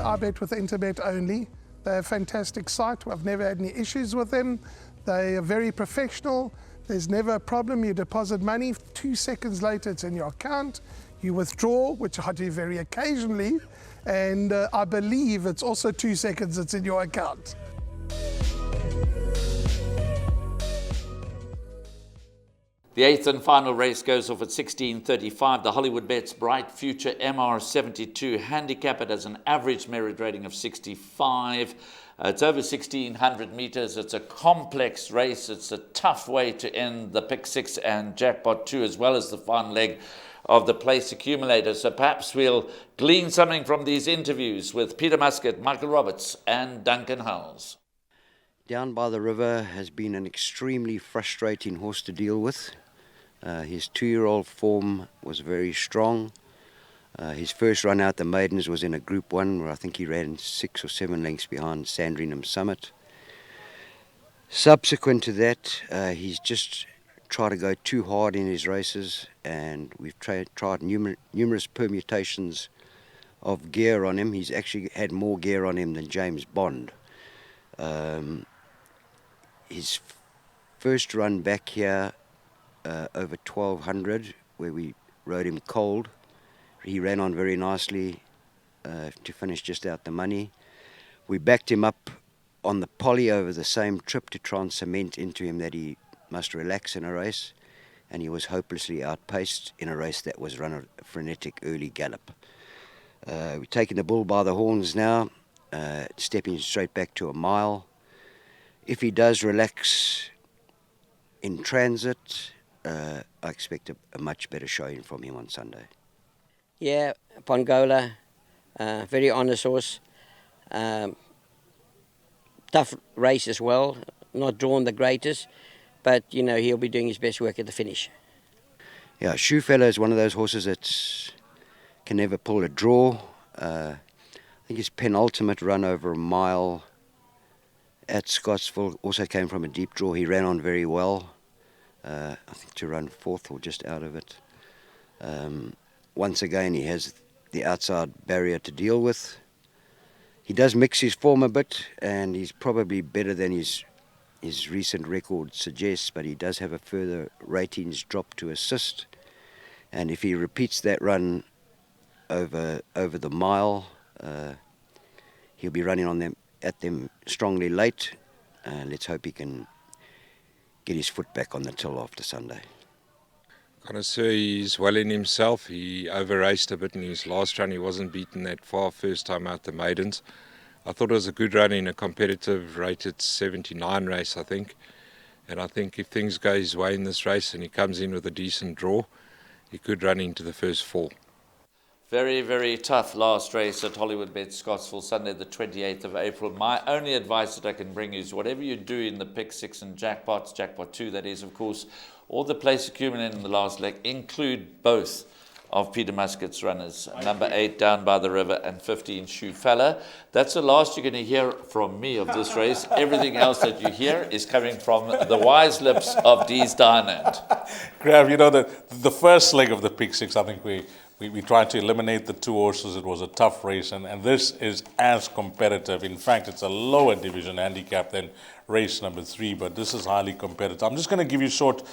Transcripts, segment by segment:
I bet with Interbet only. They're a fantastic site. I've never had any issues with them. They are very professional. There's never a problem. You deposit money, 2 seconds later it's in your account. You withdraw, which I do very occasionally, and I believe it's also 2 seconds it's in your account. The eighth and final race goes off at 16:35. The Hollywoodbets Bright Future MR72 handicap. It has an average merit rating of 65. It's over 1,600 meters. It's a complex race. It's a tough way to end the Pick 6 and Jackpot 2, as well as the final leg of the place accumulator. So perhaps we'll glean something from these interviews with Peter Muscat, Michael Roberts and Duncan Howells. Down by the River has been an extremely frustrating horse to deal with. His 2-year-old form was very strong. His first run out the maidens was in a Group 1 where I think he ran 6 or 7 lengths behind Sandringham Summit. Subsequent to that, he's just tried to go too hard in his races, and we've tried numerous permutations of gear on him. He's actually had more gear on him than James Bond. His first run back here over 1,200, where we rode him cold, he ran on very nicely to finish just out the money. We backed him up on the poly over the same trip to try and cement into him that he must relax in a race, and he was hopelessly outpaced in a race that was run a frenetic early gallop. We're taking the bull by the horns now, stepping straight back to a mile. If he does relax in transit, I expect a much better showing from him on Sunday. Yeah, Pongola, very honest horse. Tough race as well, not drawn the greatest, but you know he'll be doing his best work at the finish. Yeah, Shoefella is one of those horses that can never pull a draw. I think his penultimate run over a mile at Scottsville also came from a deep draw. He ran on very well. I think to run 4th or just out of it. Once again, he has the outside barrier to deal with. He does mix his form a bit, and he's probably better than his recent record suggests, but he does have a further ratings drop to assist. And if he repeats that run over the mile, he'll be running at them strongly late. Let's hope he can get his foot back on the till after Sunday. Connoisseur, he's well in himself. He over-raced a bit in his last run. He wasn't beaten that far first time out the maidens. I thought it was a good run in a competitive rated 79 race, I think. And I think if things go his way in this race and he comes in with a decent draw, he could run into the first 4. Very, very tough last race at Hollywoodbets Scottsville, Sunday the 28th of April. My only advice that I can bring is whatever you do in the Pick 6 and Jackpots, Jackpot 2 that is, of course, all the place accumulated in the last leg include both of Peter Muscat's runners, number 8 Down by the River and 15 Shoefella. That's the last you're going to hear from me of this race. Everything else that you hear is coming from the wise lips of Dees Dynand. Graham, you know, the first leg of the Pick 6, I think we tried to eliminate the 2 horses. It was a tough race, and this is as competitive. In fact, it's a lower division handicap than race number 3, but this is highly competitive. I'm just going to give you short,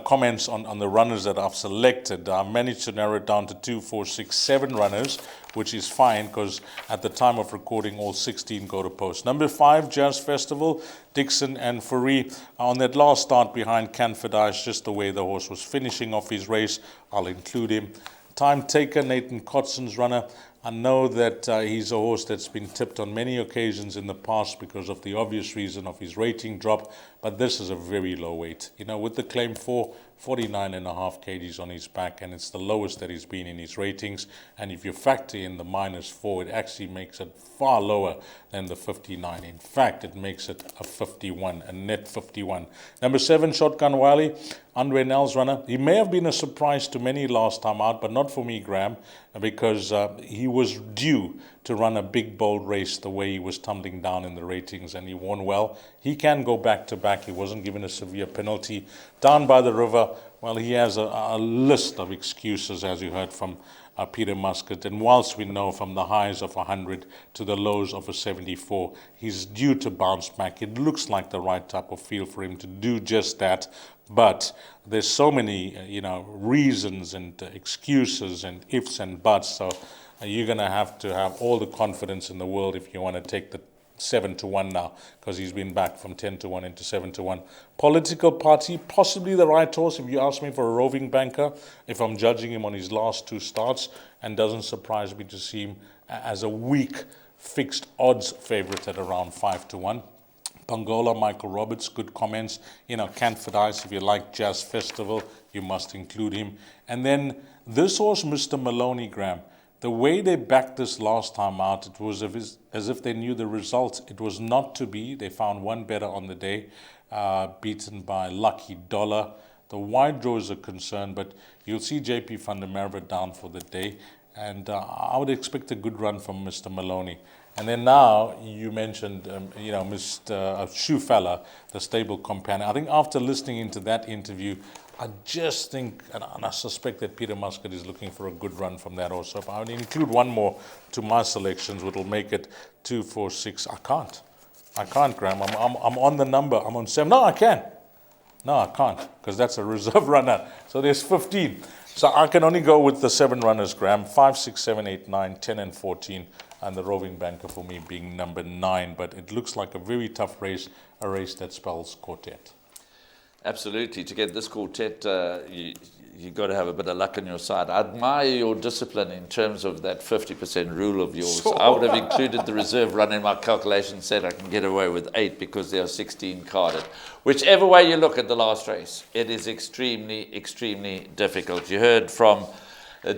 comments on the runners that I've selected. I managed to narrow it down to 2, 4, 6, 7 runners, which is fine because at the time of recording, all 16 go to post. Number 5, Jazz Festival, Dixon and Fourie. On that last start behind Canfordise, just the way the horse was finishing off his race, I'll include him. Time Taker, Nathan Kotson's runner. I know that he's a horse that's been tipped on many occasions in the past because of the obvious reason of his rating drop, but this is a very low weight. With the claim 4, 49.5 kgs on his back, and it's the lowest that he's been in his ratings. And if you factor in the -4, it actually makes it far lower than the 59. In fact, it makes it a 51, a net 51. Number 7, Shotgun Wiley, Andre Nell's runner. He may have been a surprise to many last time out, but not for me, Graham, because he was due to run a big, bold race the way he was tumbling down in the ratings, and he won well. He can go back-to-back. He wasn't given a severe penalty. Down by the River, well, he has a list of excuses, as you heard from Peter Muscat. And whilst we know from the highs of 100 to the lows of a 74, he's due to bounce back. It looks like the right type of field for him to do just that. But there's so many, reasons and excuses and ifs and buts. So you're going to have all the confidence in the world if you want to take the 7-1 now, because he's been back from 10-1 into 7-1. Political Party, possibly the right horse if you ask me, for a roving banker, if I'm judging him on his last 2 starts, and doesn't surprise me to see him as a weak fixed odds favourite at around 5-1. Pongola, Michael Roberts, good comments. Canford Ice, if you like Jazz Festival, you must include him. And then this horse, Mr. Maloney, Graham, the way they backed this last time out, it was as if they knew the results. It was not to be. They found one better on the day, beaten by Lucky Dollar. The wide draws are concerned, but you'll see JP van der Merwe down for the day. And I would expect a good run from Mr. Maloney. And then now, you mentioned, Mr. Shoefella, the stable companion. I think after listening into that interview, I just think, and I suspect that Peter Muscat is looking for a good run from that also. If I would include one more to my selections, which will make it 2, 4, 6. I can't, Graham. I'm on the number. I'm on 7. No, I can. No, I can't, because that's a reserve runner. So there's 15. So I can only go with the 7 runners, Graham. 5, 6, 7, 8, 9, 10, and 14. And the roving banker for me being number 9. But it looks like a very tough race, a race that spells quartet. Absolutely. To get this quartet, you've got to have a bit of luck on your side. I admire your discipline in terms of that 50% rule of yours. Sure. I would have included the reserve run in my calculation, said I can get away with 8 because there are 16 carded. Whichever way you look at the last race, it is extremely, extremely difficult. You heard from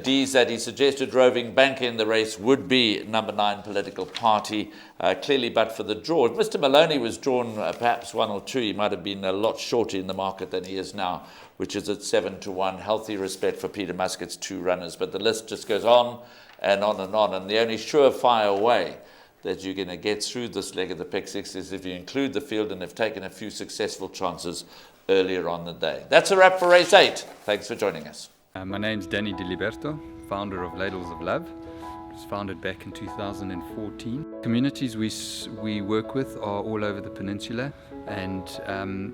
Dees that he suggested roving banker in the race would be number 9 Political Party, clearly, but for the draw. If Mr. Maloney was drawn perhaps 1 or 2, he might have been a lot shorter in the market than he is now, which is at 7-1. Healthy respect for Peter Muscat's 2 runners, but the list just goes on and on and on. And the only surefire way that you're going to get through this leg of the pick 6 is if you include the field and have taken a few successful chances earlier on the day. That's a wrap for race 8. Thanks for joining us. My name's Danny Diliberto, founder of Ladles of Love. It was founded back in 2014. Communities we work with are all over the peninsula, and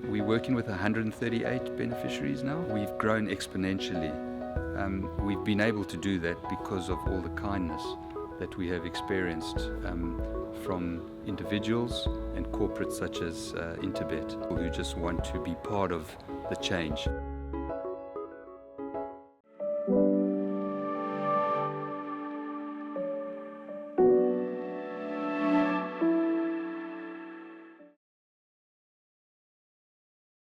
we're working with 138 beneficiaries now. We've grown exponentially. We've been able to do that because of all the kindness that we have experienced from individuals and corporates such as Interbet, who just want to be part of the change.